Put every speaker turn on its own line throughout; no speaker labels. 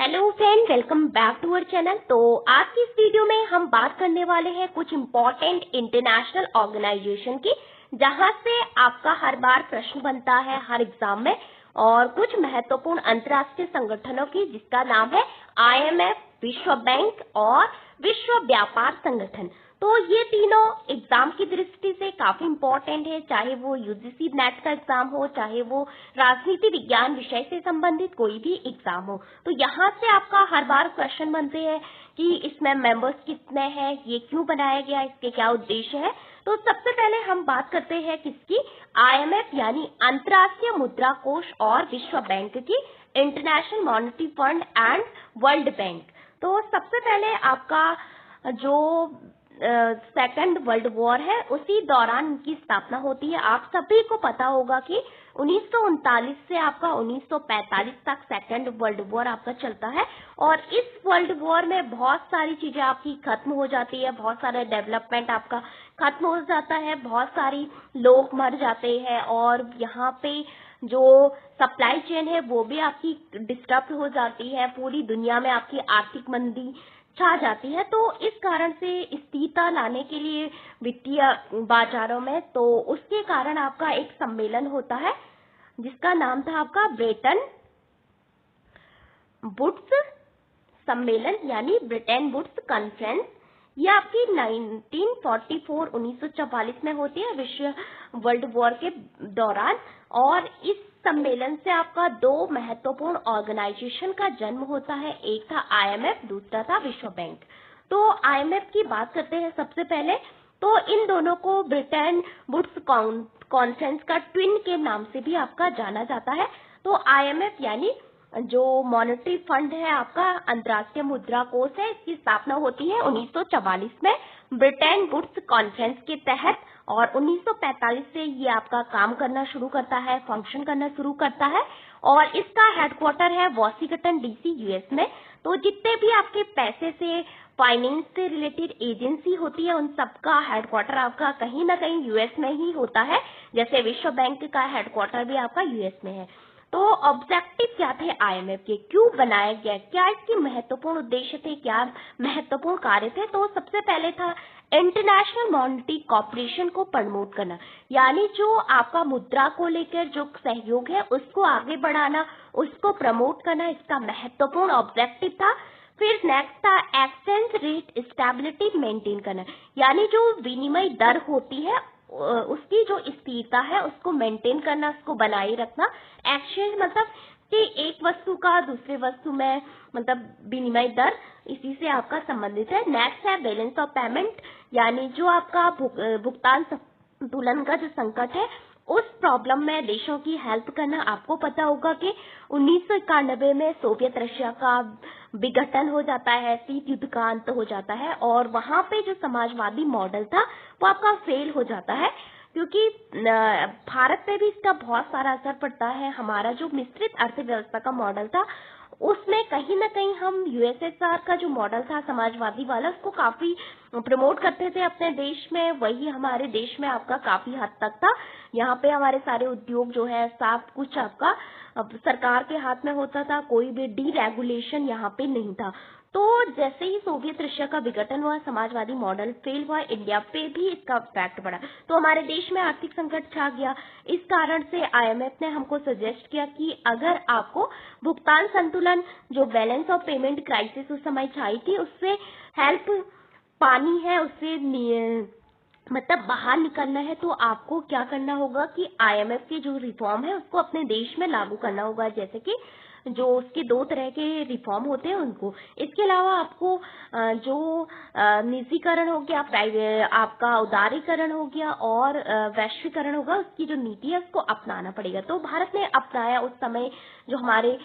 Hello friend, welcome back to our channel. तो आज की इस वीडियो में हम बात करने वाले हैं कुछ इम्पोर्टेंट इंटरनेशनल ऑर्गेनाइजेशन की, जहां से आपका हर बार प्रश्न बनता है हर एग्जाम में, और कुछ महत्वपूर्ण अंतर्राष्ट्रीय संगठनों की, जिसका नाम है IMF, विश्व बैंक और विश्व व्यापार संगठन। तो ये तीनों एग्जाम की दृष्टि से काफी इम्पोर्टेंट है, चाहे वो यूजीसी नेट का एग्जाम हो, चाहे वो राजनीति विज्ञान विषय से संबंधित कोई भी एग्जाम हो। तो यहाँ से आपका हर बार क्वेश्चन बनते हैं कि इसमें मेंबर्स कितने हैं, ये क्यों बनाया गया, इसके क्या उद्देश्य है। तो सबसे पहले हम बात करते हैं किसकी, IMF यानी अंतर्राष्ट्रीय मुद्रा कोष और विश्व बैंक की, international monetary fund and world bank. तो सबसे पहले आपका जो सेकंड वर्ल्ड वॉर है, उसी दौरान उनकी स्थापना होती है। आप सभी को पता होगा कि 1939 से आपका 1945 तक सेकंड वर्ल्ड वॉर आपका चलता है, और इस वर्ल्ड वॉर में बहुत सारी चीजें आपकी खत्म हो जाती है, बहुत सारे डेवलपमेंट आपका खत्म हो जाता है, बहुत सारी लोग मर जाते हैं, और यहाँ पे जो सप्लाई चेन है वो भी आपकी डिस्टर्ब हो जाती है, पूरी दुनिया में आपकी आर्थिक मंदी छा जाती है। तो इस कारण से स्थिरता लाने के लिए वित्तीय बाजारों में, तो उसके कारण आपका एक सम्मेलन होता है जिसका नाम था आपका ब्रेटन वुड्स सम्मेलन यानी ब्रिटेन वुड्स कॉन्फ्रेंस। ये आपकी 1944 में होती है, विश्व वर्ल्ड वॉर के दौरान। और इस सम्मेलन से आपका दो महत्वपूर्ण ऑर्गेनाइजेशन का जन्म होता है, एक था IMF, दूसरा था विश्व बैंक। तो IMF की बात करते हैं सबसे पहले। तो इन दोनों को ब्रिटेन वुड्स कॉन्फ्रेंस का ट्विन के नाम से भी आपका जाना जाता है। तो IMF यानी जो मॉनेटरी फंड है आपका, अंतर्राष्ट्रीय मुद्रा कोष है, इसकी स्थापना होती है 1944 में ब्रिटेन वुड्स कॉन्फ्रेंस के तहत, और 1945 से ये आपका काम करना शुरू करता है, फंक्शन करना शुरू करता है, और इसका हेडक्वार्टर है वॉशिंगटन DC US में। तो जितने भी आपके पैसे से, फाइनेंस से रिलेटेड एजेंसी होती है, उन सबका हेडक्वार्टर आपका कहीं ना कहीं US में ही होता है। जैसे विश्व बैंक का हेडक्वार्टर भी आपका US में है। तो ऑब्जेक्टिव क्या थे IMF के, क्यों बनाया गया, क्या इसके महत्वपूर्ण उद्देश्य थे, क्या महत्वपूर्ण कार्य थे। तो सबसे पहले था इंटरनेशनल मॉनेटरी कॉर्पोरेशन को प्रमोट करना, यानी जो आपका मुद्रा को लेकर जो सहयोग है उसको आगे बढ़ाना, उसको प्रमोट करना, इसका महत्वपूर्ण ऑब्जेक्टिव था। फिर नेक्स्ट था एक्सचेंज रेट स्टेबिलिटी मेंटेन करना, यानी जो विनिमय दर होती है उसकी जो स्थिरता है उसको मेंटेन करना, उसको बनाए रखना। एक्सचेंज मतलब कि एक वस्तु का दूसरे वस्तु में मतलब विनिमय दर, इसी से आपका संबंधित है। नेक्स्ट है बैलेंस ऑफ पेमेंट, यानी जो आपका भुगतान संतुलन का जो संकट है, उस प्रॉब्लम में देशों की हेल्प करना। आपको पता होगा कि 1991 में सोवियत रशिया का विघटन हो जाता है, शीत युद्ध का अंत हो जाता है, और वहां पे जो समाजवादी मॉडल था वो आपका फेल हो जाता है, क्योंकि भारत पे भी इसका बहुत सारा असर पड़ता है। हमारा जो मिश्रित अर्थव्यवस्था का मॉडल था, उसमें कहीं ना कहीं हम USSR का जो मॉडल था समाजवादी वाला, उसको काफी प्रमोट करते थे अपने देश में। वही हमारे देश में आपका काफी हद तक था। यहाँ पे हमारे सारे उद्योग जो है सब कुछ आपका सरकार के हाथ में होता था, कोई भी डीरेगुलेशन यहाँ पे नहीं था। तो जैसे ही सोवियत रशिया का विघटन हुआ, समाजवादी मॉडल फेल हुआ, इंडिया पे भी इसका इफेक्ट पड़ा, तो हमारे देश में आर्थिक संकट छा गया। इस कारण से IMF ने हमको सजेस्ट किया कि अगर आपको भुगतान संतुलन, जो बैलेंस ऑफ पेमेंट क्राइसिस उस समय छाई थी, उससे हेल्प पानी है, उससे मतलब बाहर निकलना है, तो आपको क्या करना होगा कि IMF के जो रिफॉर्म है उसको अपने देश में लागू करना होगा। जैसे कि जो उसके दो तरह के रिफॉर्म होते हैं उनको, इसके अलावा आपको जो निजीकरण हो गया, प्राइवेट आपका उदारीकरण हो गया, और वैश्वीकरण होगा, उसकी जो नीति है उसको अपनाना पड़ेगा। तो भारत ने अपनाया। उस समय जो हमारे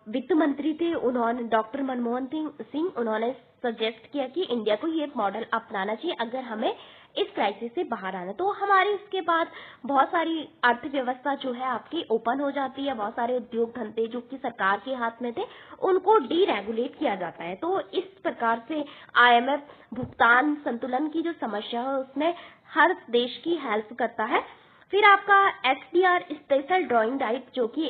वित्त मंत्री थे, उन्होंने डॉक्टर मनमोहन सिंह, उन्होंने सजेस्ट किया कि इंडिया को ये मॉडल अपनाना चाहिए अगर हमें इस क्राइसिस से बाहर आना। तो हमारी उसके बाद बहुत सारी अर्थव्यवस्था जो है आपकी ओपन हो जाती है, बहुत सारे उद्योग धंधे जो कि सरकार के हाथ में थे उनको डीरेगुलेट किया जाता है। तो इस प्रकार से IMF भुगतान संतुलन की जो समस्या है उसमें हर देश की हेल्प करता है। फिर आपका SDR स्पेशल ड्राइंग राइट, जो कि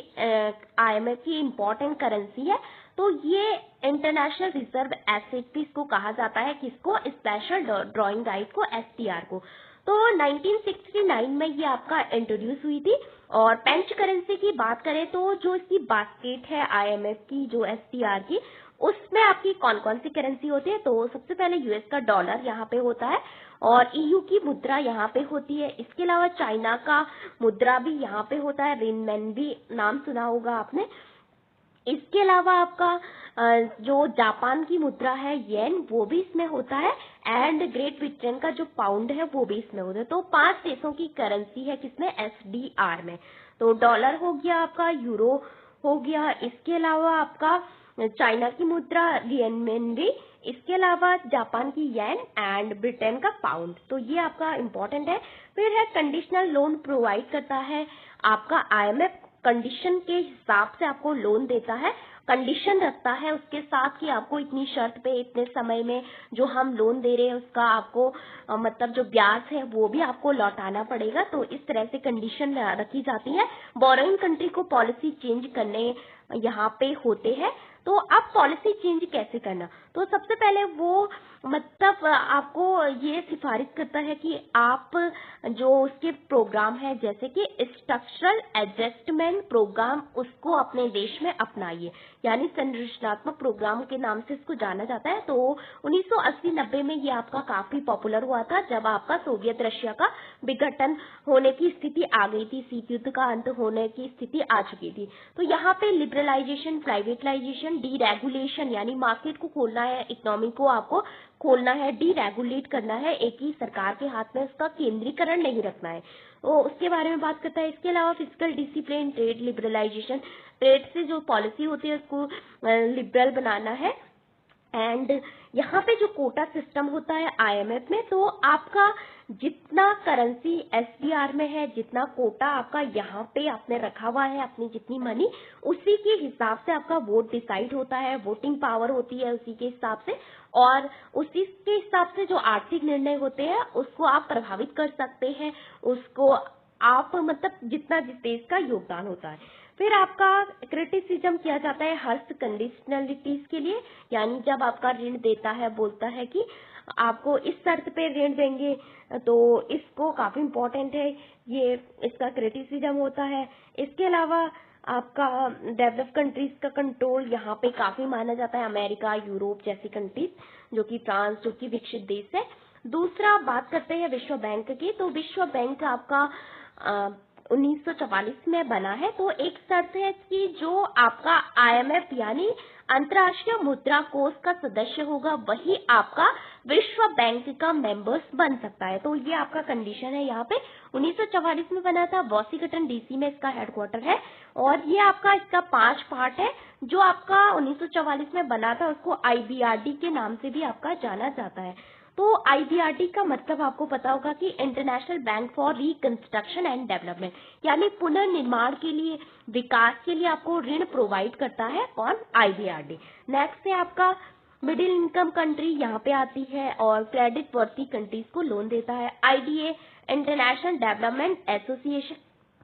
IMF की इम्पोर्टेंट करेंसी है। तो ये इंटरनेशनल रिजर्व एसेट भी इसको कहा जाता है, किसको, स्पेशल ड्राइंग राइट को, एसटीआर को। तो 1969 में ये आपका इंट्रोड्यूस हुई थी। और पेंच करेंसी की बात करें तो जो इसकी बास्केट है आईएमएफ की, जो एसटीआर की, उसमें आपकी कौन कौन सी करेंसी होती है, तो सबसे पहले यूएस का डॉलर यहाँ पे होता है और ईयू की मुद्रा यहाँ पे होती है। इसके अलावा चाइना का मुद्रा भी यहाँ पे होता है, रिनमेनबी नाम सुना होगा आपने। इसके अलावा आपका जो जापान की मुद्रा है येन, वो भी इसमें होता है। एंड ग्रेट ब्रिटेन का जो पाउंड है वो भी इसमें होता है। तो 5 देशों की करेंसी है किसमें, एसडीआर में। तो डॉलर हो गया आपका, यूरो हो गया, इसके अलावा आपका चाइना की मुद्रा रियनमेनबी, इसके अलावा जापान की येन एंड ब्रिटेन का पाउंड। तो ये आपका इम्पोर्टेंट है। फिर है कंडीशनल लोन प्रोवाइड करता है आपका आईएमएफ, कंडीशन के हिसाब से आपको लोन देता है, कंडीशन रखता है उसके साथ कि आपको इतनी शर्त पे इतने समय में जो हम लोन दे रहे हैं उसका आपको मतलब जो ब्याज है वो भी आपको लौटाना पड़ेगा। तो इस तरह से कंडीशन रखी जाती है। बोरोइंग कंट्री को पॉलिसी चेंज करने यहाँ पे होते हैं। तो अब पॉलिसी चेंज कैसे करना, तो सबसे पहले वो मतलब आपको ये सिफारिश करता है कि आप जो उसके प्रोग्राम है जैसे कि स्ट्रक्चरल एडजस्टमेंट प्रोग्राम, उसको अपने देश में अपनाइए, यानी संरचनात्मक प्रोग्राम के नाम से इसको जाना जाता है। तो 1980-90 में ये आपका काफी पॉपुलर हुआ था जब आपका सोवियत रशिया का विघटन होने की स्थिति आ गई थी, शीत युद्ध का अंत होने की स्थिति आ चुकी थी। तो यहाँ पे लिबरलाइजेशन, प्राइवेटलाइजेशन, डीरेगुलेशन, यानी मार्केट को खोलना है, इकोनॉमी को आपको खोलना है, डीरेगुलेट करना है, एक ही सरकार के हाथ में उसका केंद्रीकरण नहीं रखना है, तो उसके बारे में बात करता है। इसके अलावा fiscal discipline, trade liberalisation, trade से जो पॉलिसी होती है उसको लिबरल बनाना है। एंड यहाँ पे जो कोटा सिस्टम होता है आईएमएफ में, तो आपका जितना करेंसी एसडीआर में है, जितना कोटा आपका यहाँ पे आपने रखा हुआ है, अपनी जितनी मनी, उसी के हिसाब से आपका वोट डिसाइड होता है, वोटिंग पावर होती है उसी के हिसाब से, और उसी के हिसाब से जो आर्थिक निर्णय होते हैं उसको आप प्रभावित कर सकते हैं, उसको आप मतलब जितना जिस देश का योगदान होता है। फिर आपका क्रिटिसिज्म किया जाता है हर्ष कंडीशनलिटीज के लिए, यानी जब आपका ऋण देता है, बोलता है कि आपको इस शर्त पे ऋण देंगे, तो इसको काफी इम्पोर्टेंट है, ये इसका क्रिटिसिज्म होता है। इसके अलावा आपका डेवलप कंट्रीज का कंट्रोल यहाँ पे काफी माना जाता है, अमेरिका, यूरोप जैसी कंट्रीज, जो कि फ्रांस, जो कि विकसित देश है। दूसरा बात करते हैं विश्व बैंक की, तो विश्व बैंक आपका 1944 में बना है। तो एक शर्त है कि जो आपका आईएमएफ यानी अंतर्राष्ट्रीय मुद्रा कोष का सदस्य होगा वही आपका विश्व बैंक का मेंबर्स बन सकता है। तो ये आपका कंडीशन है यहाँ पे। 1944 में बना था, वॉशिंगटन डीसी में इसका हेडक्वार्टर है, और ये आपका इसका 5 पार्ट है। जो आपका 1944 में बना था उसको आईबीआरडी के नाम से भी आपका जाना जाता है। तो आईबीआरडी का मतलब आपको पता होगा कि international bank for reconstruction and development, यानी पुनर्निर्माण के लिए, विकास के लिए आपको ऋण प्रोवाइड करता है कौन, आईबीआरडी। नेक्स्ट है आपका मिडिल इनकम कंट्री यहाँ पे आती है, और क्रेडिट वर्थी कंट्रीज को लोन देता है आईडीए, इंटरनेशनल डेवलपमेंट एसोसिएशन।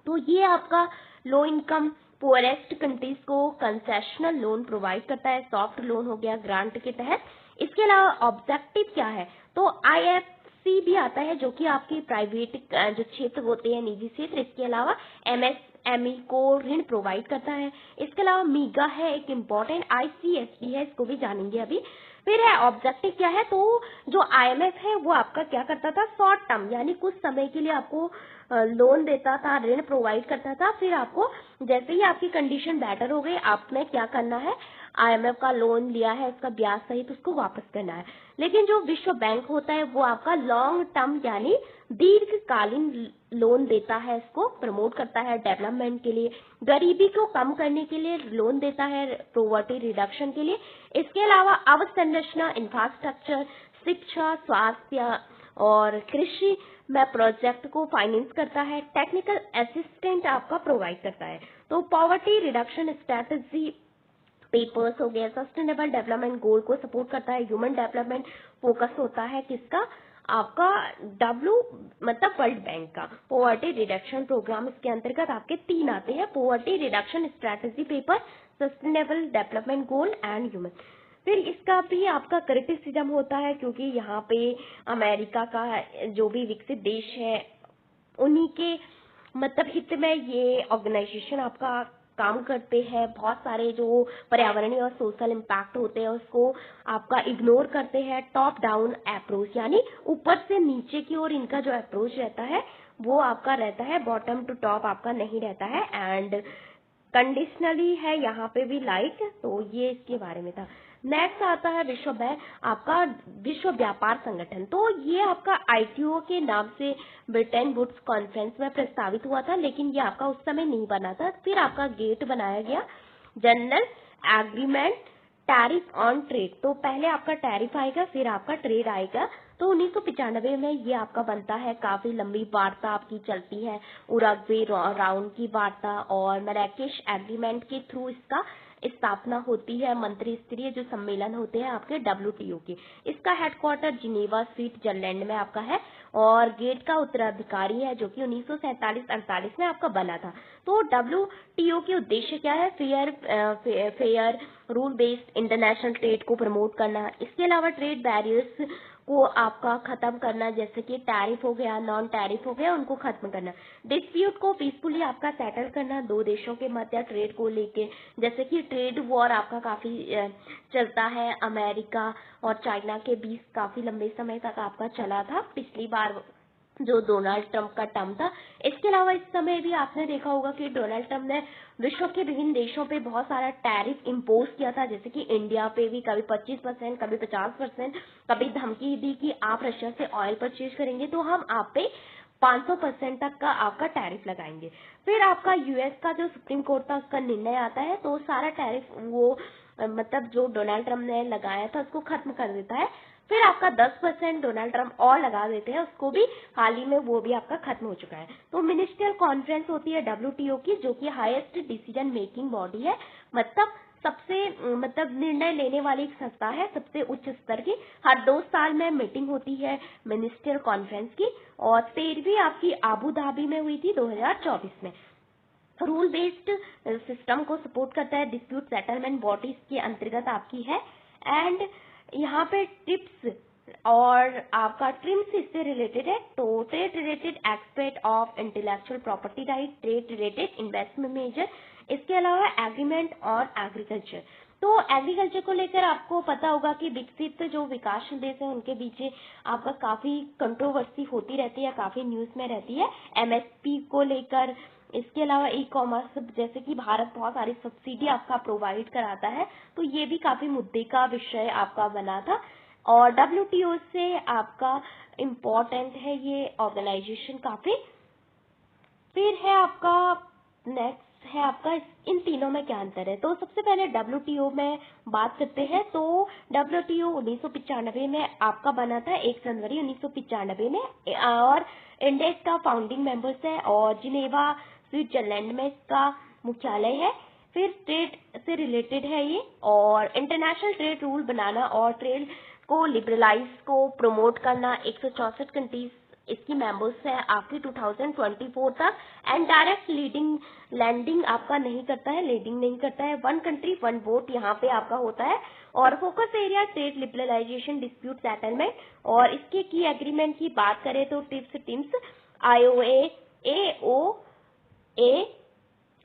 तो ये आपका लो इनकम पुअरेस्ट कंट्रीज को कंसेशनल लोन प्रोवाइड करता है, सॉफ्ट लोन हो गया ग्रांट के तहत। इसके अलावा ऑब्जेक्टिव क्या है, तो आईएफसी भी आता है जो कि आपकी प्राइवेट जो क्षेत्र होते हैं, निजी क्षेत्र। इसके अलावा एमएसएमई को ऋण प्रोवाइड करता है। इसके अलावा मीगा है एक इम्पोर्टेंट, आईसीएसडी है, इसको भी जानेंगे अभी। फिर है ऑब्जेक्टिव क्या है, तो जो आईएमएफ है वो आपका क्या करता था, शॉर्ट टर्म यानी कुछ समय के लिए आपको लोन देता था, ऋण प्रोवाइड करता था। फिर आपको जैसे ही आपकी कंडीशन बेटर हो गई, आपने क्या करना है, आईएमएफ का लोन लिया है उसका ब्याज सहित उसको वापस करना है। लेकिन जो विश्व बैंक होता है वो आपका लॉन्ग टर्म यानी दीर्घकालीन लोन देता है, इसको प्रमोट करता है डेवलपमेंट के लिए, गरीबी को कम करने के लिए लोन देता है, पॉवर्टी रिडक्शन के लिए। इसके अलावा अवसंरचना, इंफ्रास्ट्रक्चर, शिक्षा, स्वास्थ्य और कृषि में प्रोजेक्ट को फाइनेंस करता है, टेक्निकल असिस्टेंट आपका प्रोवाइड करता है। तो पॉवर्टी रिडक्शन स्ट्रेटजी पेपर्स हो गया, सस्टेनेबल डेवलपमेंट गोल को सपोर्ट करता है, ह्यूमन डेवलपमेंट फोकस होता है किसका, आपका मतलब वर्ल्ड बैंक का। पॉवर्टी रिडक्शन प्रोग्राम, इसके अंतर्गत आपके 3 आते हैं, poverty reduction strategy paper, sustainable development goal and human. फिर इसका भी आपका क्रिटिसिज्म होता है, क्योंकि यहाँ पे अमेरिका का जो भी विकसित देश है उन्हीं के मतलब हित में ये ऑर्गेनाइजेशन आपका काम करते हैं। बहुत सारे जो पर्यावरणीय और सोशल इम्पैक्ट होते हैं उसको आपका इग्नोर करते हैं। टॉप डाउन अप्रोच यानी ऊपर से नीचे की ओर इनका जो अप्रोच रहता है वो आपका रहता है, बॉटम टू टॉप आपका नहीं रहता है। एंड कंडीशनली है यहाँ पे भी लाइक, तो ये इसके बारे में था। नेक्स्ट आता है विश्व बैंक, आपका विश्व व्यापार संगठन। तो ये आपका आईटीओ के नाम से ब्रिटेन वुड्स कॉन्फ्रेंस में प्रस्तावित हुआ था, लेकिन ये आपका उस समय नहीं बना था। फिर आपका गेट बनाया गया, general agreement tariff on trade. तो पहले आपका टैरिफ आएगा फिर आपका ट्रेड आएगा। तो 1995 में ये आपका बनता है। काफी लंबी वार्ता आपकी चलती है, उरुग्वे राउंड की वार्ता और मैराकेश एग्रीमेंट के थ्रू इसका स्थापना होती है। मंत्री स्तरीय जो सम्मेलन होते हैं आपके डब्ल्यूटीओ के। इसका हेडक्वार्टर जिनेवा स्विट्जरलैंड में आपका है और गेट का उत्तराधिकारी है जो कि 1947-48 में आपका बना था। तो डब्ल्यूटीओ के उद्देश्य क्या है? Fair rule based international trade को प्रमोट करना, इसके अलावा ट्रेड बैरियर्स को आपका खत्म करना, जैसे कि टैरिफ हो गया, नॉन टैरिफ हो गया, उनको खत्म करना, डिस्प्यूट को पीसफुली आपका सेटल करना दो देशों के मध्य ट्रेड को लेके। जैसे कि ट्रेड वॉर आपका काफी चलता है, अमेरिका और चाइना के बीच काफी लंबे समय तक आपका चला था, पिछली बार जो डोनाल्ड ट्रंप का टर्म था। इसके अलावा इस समय भी आपने देखा होगा कि डोनाल्ड ट्रंप ने विश्व के विभिन्न देशों पे बहुत सारा टैरिफ इम्पोज किया था, जैसे कि इंडिया पे भी कभी 25%, कभी 50%, कभी धमकी दी कि आप रशिया से ऑयल परचेज करेंगे तो हम आप पे 500% तक का आपका टैरिफ लगाएंगे। फिर आपका यूएस का जो सुप्रीम कोर्ट था उसका निर्णय आता है, तो सारा टैरिफ वो मतलब जो डोनाल्ड ट्रंप ने लगाया था उसको खत्म कर देता है। फिर आपका 10% डोनाल्ड ट्रंप और लगा देते हैं, उसको भी हाल ही में वो भी आपका खत्म हो चुका है। तो मिनिस्ट्रियल कॉन्फ्रेंस होती है डब्ल्यूटीओ की, जो कि हाईएस्ट डिसीजन मेकिंग बॉडी है, मतलब सबसे मतलब निर्णय लेने वाली एक संस्था है, सबसे उच्च स्तर की। हर 2 साल में मीटिंग होती है मिनिस्ट्रियल कॉन्फ्रेंस की, और 13वीं आपकी आबू धाबी में हुई थी 2024 में। रूल बेस्ड सिस्टम को सपोर्ट करता है, डिस्प्यूट सेटलमेंट बॉडी इसके अंतर्गत आपकी है। एंड यहाँ पे टिप्स और आपका ट्रिम्स इससे रिलेटेड है। तो trade related expect of intellectual property right, trade related investment major, इसके अलावा एग्रीमेंट और एग्रीकल्चर। तो एग्रीकल्चर को लेकर आपको पता होगा कि विकसित जो विकासशील देश है उनके बीच आपका काफी कंट्रोवर्सी होती रहती है, काफी न्यूज में रहती है एमएसपी को लेकर। इसके अलावा ई कॉमर्स, जैसे कि भारत बहुत सारी सब्सिडी आपका प्रोवाइड कराता है, तो ये भी काफी मुद्दे का विषय आपका बना था। और डब्ल्यूटीओ से आपका इम्पोर्टेंट है ये ऑर्गेनाइजेशन काफी। फिर है आपका नेक्स्ट है आपका इन तीनों में क्या अंतर है। तो सबसे पहले डब्ल्यूटीओ में बात करते हैं। तो डब्ल्यूटीओ 1995 में आपका बना था, 1 जनवरी 1995 में, और इंडिया इसका फाउंडिंग मेंबर्स है और जिनेवा स्विट्जरलैंड में इसका मुख्यालय है। फिर ट्रेड से रिलेटेड है ये, और इंटरनेशनल ट्रेड रूल बनाना और ट्रेड को लिबरलाइज को प्रमोट करना। 164 कंट्रीज इसकी मेंबर्स है आपकी 2024 तक। एंड डायरेक्ट लीडिंग लैंडिंग आपका नहीं करता है, लीडिंग नहीं करता है। 1 कंट्री 1 वोट यहाँ पे आपका होता है। और focus area trade liberalisation, dispute settlement, और इसके की एग्रीमेंट की बात करें तो TRIPS IOA, AOA,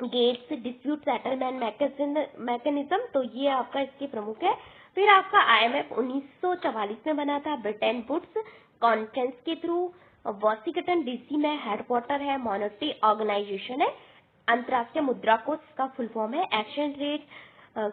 GATS, dispute settlement mechanism, तो ये आपका इसके प्रमुख है। फिर आपका आईएमएफ 1944 में बना था ब्रिटेन वुड्स कॉन्फ्रेंस के थ्रू। वाशिंगटन डीसी में हेडक्वार्टर है, मॉनेटरी ऑर्गेनाइजेशन है। अंतर्राष्ट्रीय मुद्रा कोष का फुल फॉर्म है। एक्सचेंज रेट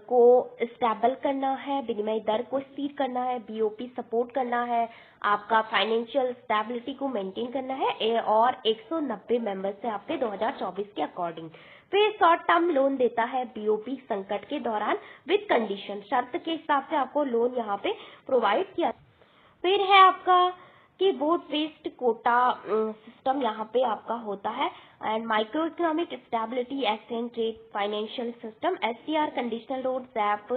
को स्टेबल करना है, विनिमय दर को स्थिर करना है, बीओपी सपोर्ट करना है, आपका फाइनेंशियल स्टेबिलिटी को मेंटेन करना है, और 190 मेंबर्स है आपके 2024 के अकॉर्डिंग। फिर शॉर्ट टर्म लोन देता है बीओपी संकट के दौरान विद कंडीशन, शर्त के हिसाब से आपको लोन यहाँ पे प्रोवाइड किया। फिर है आपका कि वोट बेस्ड कोटा सिस्टम यहाँ पे आपका होता है। And micro economic stability, exchange rate, financial system, SCR, conditional loan, SAP,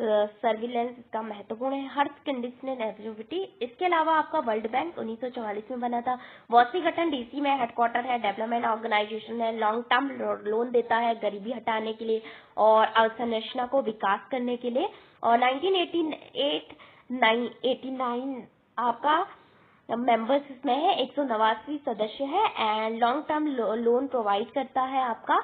surveillance इसका महत्वपूर्ण है, हर्थ कंडीशनल एक्टिविटी। इसके अलावा आपका वर्ल्ड बैंक 1944 में बना था। वॉशिंगटन डीसी में हेडक्वार्टर है, डेवलपमेंट ऑर्गेनाइजेशन है, लॉन्ग टर्म लोन देता है गरीबी हटाने के लिए और अवसंरचना को विकास करने के लिए। और 1989 आपका मेंबर्स इसमें है, 189 सदस्य है and long term loan provide करता है आपका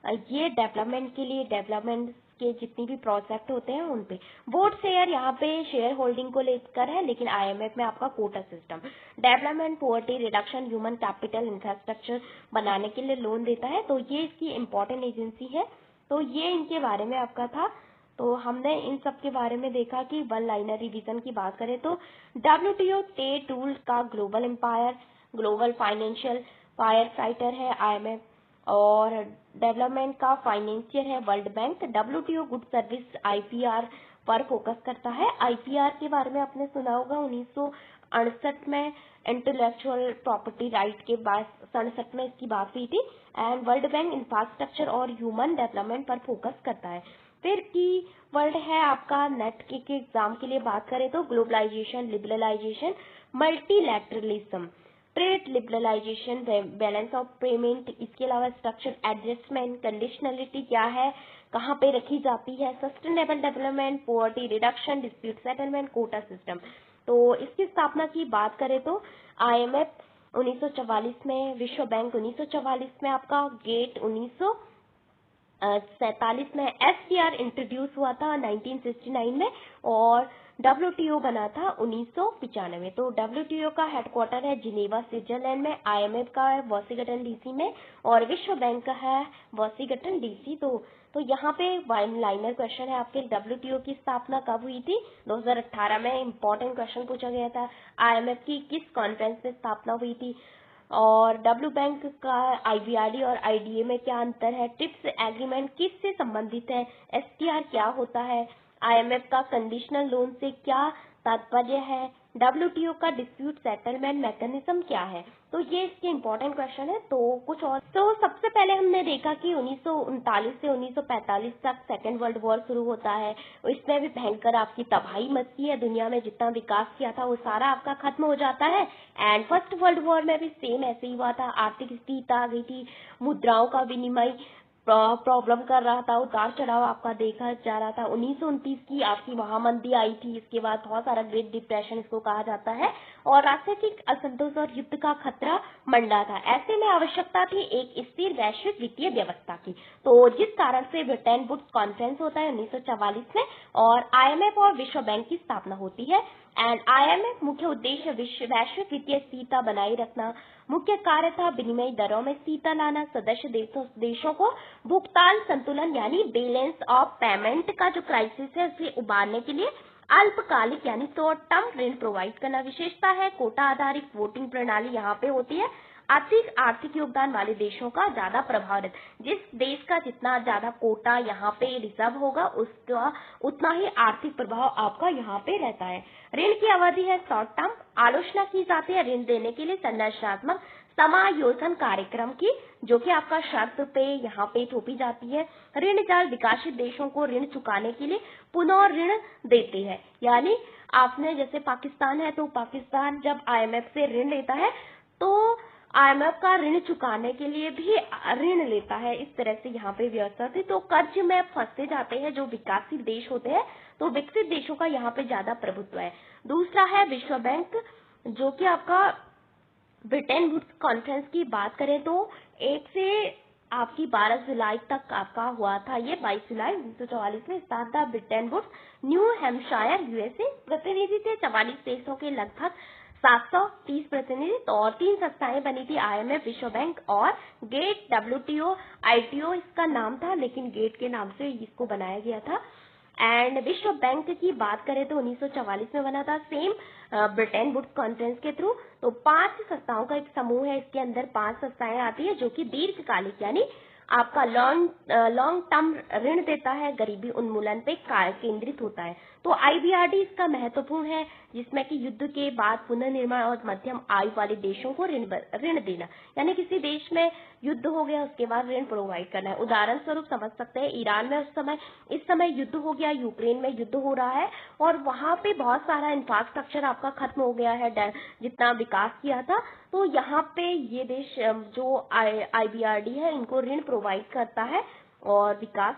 ये डेवलपमेंट के लिए, डेवलपमेंट के जितनी भी प्रोजेक्ट होते हैं उन पे। वोट शेयर यहाँ पे शेयर होल्डिंग को लेकर है, लेकिन आईएमएफ में आपका quota system. Development, poverty reduction, human capital, infrastructure बनाने के लिए लोन देता है। तो ये इसकी इम्पोर्टेंट एजेंसी है। तो ये इनके बारे में आपका था। तो हमने इन सब के बारे में देखा कि वन लाइनर रिवीजन की बात करें तो डब्ल्यूटीओ ट्रेड टूल का global umpire, global financial fire fighter है आईएमएफ, और डेवलपमेंट का फाइनेंशियर है world bank. WTO good service IPR पर फोकस करता है। आईपीआर के बारे में आपने सुना होगा, 1968 में इंटेलेक्चुअल प्रॉपर्टी राइट के बाद 67 में इसकी बात हुई थी। एंड वर्ल्ड बैंक इंफ्रास्ट्रक्चर और ह्यूमन डेवलपमेंट पर फोकस करता है। फिर की वर्ड है आपका नेट के एग्जाम के लिए बात करें तो globalisation, liberalisation, multilateralism, trade liberalisation, balance of payment. इसके अलावा स्ट्रक्चर एडजस्टमेंट, कंडीशनलिटी क्या है, कहाँ पे रखी जाती है, sustainable development, poverty reduction, dispute settlement, quota system. तो इसकी स्थापना की बात करें तो आईएमएफ 1944 में, विश्व बैंक 1944 में, आपका गेट 1947 में, एसडीआर इंट्रोड्यूस हुआ था 1969 में, और डब्ल्यूटीओ बना था 1995। तो डब्ल्यूटीओ का हेडक्वार्टर है जिनेवा स्विट्जरलैंड में, आईएमएफ का है वॉशिंगटन डीसी में, और विश्व बैंक का है वॉशिंगटन डीसी। तो यहाँ पे वन लाइनर क्वेश्चन है आपके, डब्ल्यूटीओ की स्थापना कब हुई थी? 2018 में इंपॉर्टेंट क्वेश्चन पूछा गया था। आईएमएफ की किस कॉन्फ्रेंस में स्थापना हुई थी? और डब्ल्यू बैंक का आईवीआरडी और आईडीए में क्या अंतर है? ट्रिप्स एग्रीमेंट किससे संबंधित है? एसटीआर क्या होता है? आईएमएफ का कंडीशनल लोन से क्या तात्पर्य है? डब्ल्यूटीओ का डिस्प्यूट सेटलमेंट मैकेनिज्म क्या है? तो ये इसके इम्पोर्टेंट क्वेश्चन है। तो कुछ और, तो सबसे पहले हमने देखा कि 1939 से 1945 तक सेकेंड वर्ल्ड वॉर शुरू होता है। इसमें भी भयंकर आपकी तबाही मचती है, दुनिया में जितना विकास किया था वो सारा आपका खत्म हो जाता है। एंड फर्स्ट वर्ल्ड वॉर में भी सेम ऐसे ही हुआ था, आर्थिक स्थिति आ गई थी, मुद्राओं का विनिमय प्रॉब्लम कर रहा था, उतार चढ़ाव आपका देखा जा रहा था। 1929 की आपकी महामंदी आई थी, इसके बाद बहुत सारा ग्रेट डिप्रेशन इसको कहा जाता है, और राजनीतिक असंतोष और युद्ध का खतरा मंडा था। ऐसे में आवश्यकता थी एक स्थिर वैश्विक वित्तीय व्यवस्था की। तो जिस कारण से ब्रिटेन वुड्स कॉन्फ्रेंस होता है 1944 में, और आईएमएफ और विश्व बैंक की स्थापना होती है। एंड आईएमएफ मुख्य उद्देश्य वैश्विक वित्तीय स्थिरता बनाए रखना, मुख्य कार्य था विनिमय दरों में स्थिरता लाना, सदस्य देशों को भुगतान संतुलन यानी बैलेंस ऑफ पेमेंट का जो क्राइसिस है उसे उबारने के लिए अल्पकालिक यानी शॉर्ट टर्म ऋण प्रोवाइड करना। विशेषता है कोटा आधारित वोटिंग प्रणाली यहाँ पे होती है। अधिक आर्थिक योगदान वाले देशों का ज्यादा प्रभाव रहता है। जिस देश का जितना ज्यादा कोटा यहाँ पे रिजर्व होगा उसका उतना ही आर्थिक प्रभाव आपका यहाँ पे रहता है। ऋण की अवधि है शॉर्ट टर्म। आलोचना की जाती है ऋण देने के लिए संरचनात्मक समायोजन कार्यक्रम की, जो कि आपका शर्त पे यहाँ पे थोपी जाती है। ऋण जाल विकासित देशों को ऋण चुकाने के लिए पुनः ऋण देते हैं। यानी आपने जैसे पाकिस्तान है तो पाकिस्तान जब आईएमएफ से ऋण लेता है तो आईएमएफ का ऋण चुकाने के लिए भी ऋण लेता है। इस तरह से यहाँ पे व्यवस्था थी। तो कर्ज में फंसते जाते हैं जो विकासशील देश होते हैं, तो विकसित देशों का यहाँ पे ज्यादा प्रभुत्व है। दूसरा है विश्व बैंक, जो कि आपका ब्रिटेन वुड्स कॉन्फ्रेंस की बात करें तो 1 से आपकी 12 जुलाई तक आपका हुआ था। ये 22 जुलाई 1944 में स्थान था। Bretton Woods New Hampshire USA, प्रतिनिधि थे 44 देशों के लगभग 730 प्रतिनिधि, और 3 संस्थाएं बनी थी, आईएमएफ, विश्व बैंक और गेट। डब्ल्यूटीओ आईटीओ इसका नाम था, लेकिन गेट के नाम से इसको बनाया गया था। एंड विश्व बैंक की बात करें तो 1944 में बना था, सेम ब्रिटेन वुड्स कॉन्फ्रेंस के थ्रू। तो 5 संस्थाओं का एक समूह है, इसके अंदर 5 संस्थाएं आती है जो कि दीर्घकालिक यानी आपका लॉन्ग टर्म ऋण देता है, गरीबी उन्मूलन पे केंद्रित होता है। तो IBRD इसका महत्वपूर्ण है, जिसमें कि युद्ध के बाद पुनर्निर्माण और मध्यम आयु वाले देशों को ऋण देना, यानी किसी देश में युद्ध हो गया उसके बाद ऋण प्रोवाइड करना है। उदाहरण स्वरूप समझ सकते हैं, ईरान में इस समय युद्ध हो गया, यूक्रेन में युद्ध हो रहा है और वहां पे बहुत सारा इंफ्रास्ट्रक्चर आपका खत्म हो गया है, जितना विकास किया था। तो यहाँ पे ये देश जो IBRD है इनको ऋण प्रोवाइड करता है और विकास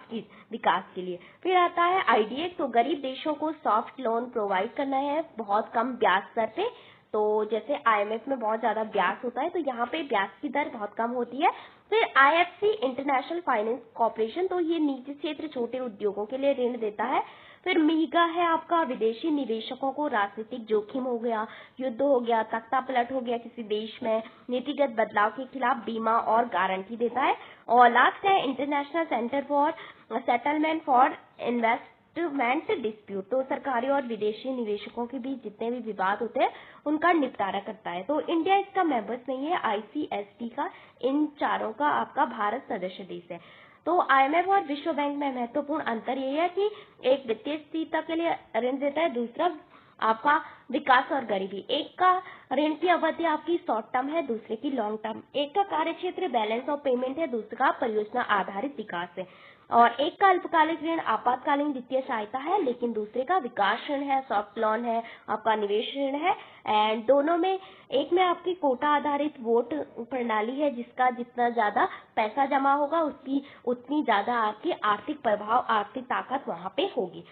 के लिए। फिर आता है IDA, तो गरीब देशों को सॉफ्ट लोन प्रोवाइड करना है बहुत कम ब्याज दर पे। तो जैसे IMF में बहुत ज्यादा ब्याज होता है, तो यहाँ पे ब्याज की दर बहुत कम होती है। फिर IFC इंटरनेशनल फाइनेंस कॉर्पोरेशन, तो ये निजी क्षेत्र छोटे उद्योगों के लिए ऋण देता है। फिर MIGA है आपका, विदेशी निवेशकों को राजनीतिक जोखिम हो गया, युद्ध हो गया, तख्ता पलट हो गया किसी देश में, नीतिगत बदलाव के खिलाफ बीमा और गारंटी देता है। और लास्ट है international centre for settlement for investment dispute, तो सरकारी और विदेशी निवेशकों के बीच जितने भी विवाद होते हैं उनका निपटारा करता है। तो इंडिया इसका मेंबर्स नहीं है ICSP का, इन चारों का आपका भारत सदस्य देश है। तो IMF और विश्व बैंक में महत्वपूर्ण अंतर ये है कि एक वित्तीय स्थिरता के लिए ऋण देता है, दूसरा आपका विकास और गरीबी। एक का ऋण की अवधि आपकी शॉर्ट टर्म है, दूसरे की लॉन्ग टर्म। एक का कार्य क्षेत्र बैलेंस ऑफ पेमेंट है, दूसरा का परियोजना आधारित विकास है। और एक का अल्पकालिक ऋण आपातकालीन वित्तीय सहायता है, लेकिन दूसरे का विकास ऋण है, सॉफ्ट लोन है, आपका निवेश ऋण है। एंड दोनों में, एक में आपकी कोटा आधारित वोट प्रणाली है, जिसका जितना ज्यादा पैसा जमा होगा उतनी ज्यादा आपकी आर्थिक प्रभाव, आर्थिक ताकत वहां पे होगी।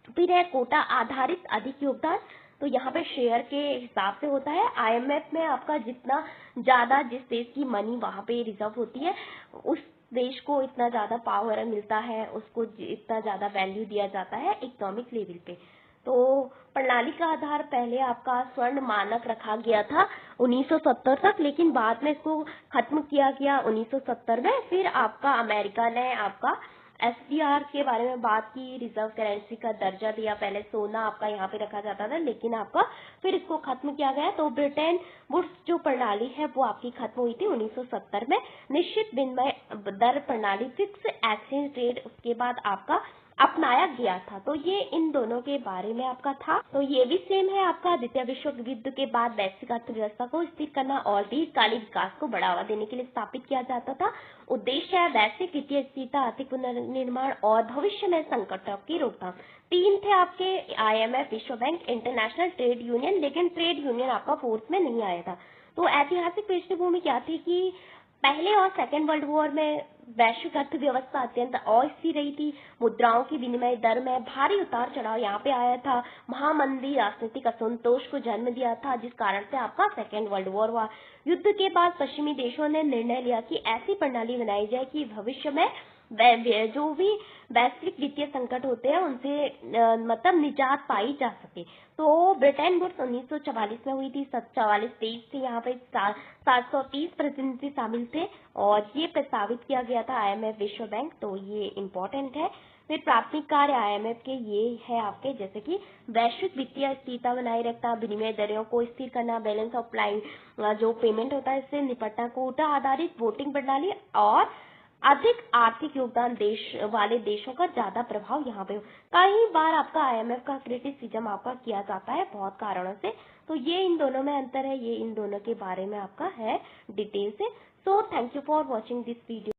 फिर है कोटा आधारित अधिक योगदान, तो यहाँ पे शेयर के हिसाब से होता है। IMF में आपका जितना ज्यादा जिस देश की मनी वहां पे रिजर्व होती है, उस देश को इतना ज्यादा पावर मिलता है, उसको इतना ज्यादा वैल्यू दिया जाता है इकोनॉमिक लेवल पे। तो प्रणाली का आधार पहले आपका स्वर्ण मानक रखा गया था 1970 तक, लेकिन बाद में इसको खत्म किया गया 1970 में। फिर आपका अमेरिका ने आपका SDR के बारे में बात की, रिजर्व करेंसी का दर्जा दिया। पहले सोना आपका यहाँ पे रखा जाता था, लेकिन आपका फिर इसको खत्म किया गया। तो ब्रिटेन वुड्स जो प्रणाली है वो आपकी खत्म हुई थी 1970 में। निश्चित विनिमय दर प्रणाली, फिक्स एक्सचेंज रेट, उसके बाद आपका अपनाया गया था। तो ये इन दोनों के बारे में आपका था। तो ये भी सेम है आपका, द्वितीय विश्व युद्ध के बाद वैश्विक अर्थव्यवस्था को स्थिर करना और दीर्घकालिक विकास को बढ़ावा देने के लिए स्थापित किया जाता था। उद्देश्य है वैश्विक वित्तीय स्थिरता, आर्थिक पुनर्निर्माण और भविष्य में संकटों की रोकथाम। तीन थे आपके, IMF, विश्व बैंक, इंटरनेशनल ट्रेड यूनियन, लेकिन ट्रेड यूनियन आपका फोर्थ में नहीं आया था। तो ऐतिहासिक पृष्ठभूमि क्या थी कि पहले और सेकेंड वर्ल्ड वॉर में वैश्विक अर्थव्यवस्था अत्यंत अस्थिर रही थी। मुद्राओं की विनिमय दर में भारी उतार चढ़ाव यहाँ पे आया था। महामंदी राजनीतिक असंतोष को जन्म दिया था, जिस कारण से आपका सेकेंड वर्ल्ड वॉर हुआ। युद्ध के बाद पश्चिमी देशों ने निर्णय लिया कि ऐसी प्रणाली बनाई जाए कि भविष्य में जो भी वैश्विक वित्तीय संकट होते हैं उनसे मतलब निजात पाई जा सके। तो ब्रिटेन वुड्स 1944 में हुई थी। 44 देश थे यहाँ पे, 730 प्रतिनिधि शामिल थे और ये प्रस्तावित किया गया था IMF, विश्व बैंक। तो ये इम्पोर्टेंट है। फिर प्राथमिक कार्य IMF के ये है आपके, जैसे कि वैश्विक वित्तीय स्थिरता बनाए रखना, विनिमय दरों को स्थिर करना, बैलेंस ऑफ जो पेमेंट होता है इससे निपटना, कोटा आधारित वोटिंग प्रणाली और अधिक आर्थिक योगदान वाले देशों का ज्यादा प्रभाव यहाँ पे। कई बार आपका IMF का क्रिटिसिज्म आपका किया जाता है बहुत कारणों से। तो ये इन दोनों में अंतर है, ये इन दोनों के बारे में आपका है डिटेल से। So thank you for watching this video.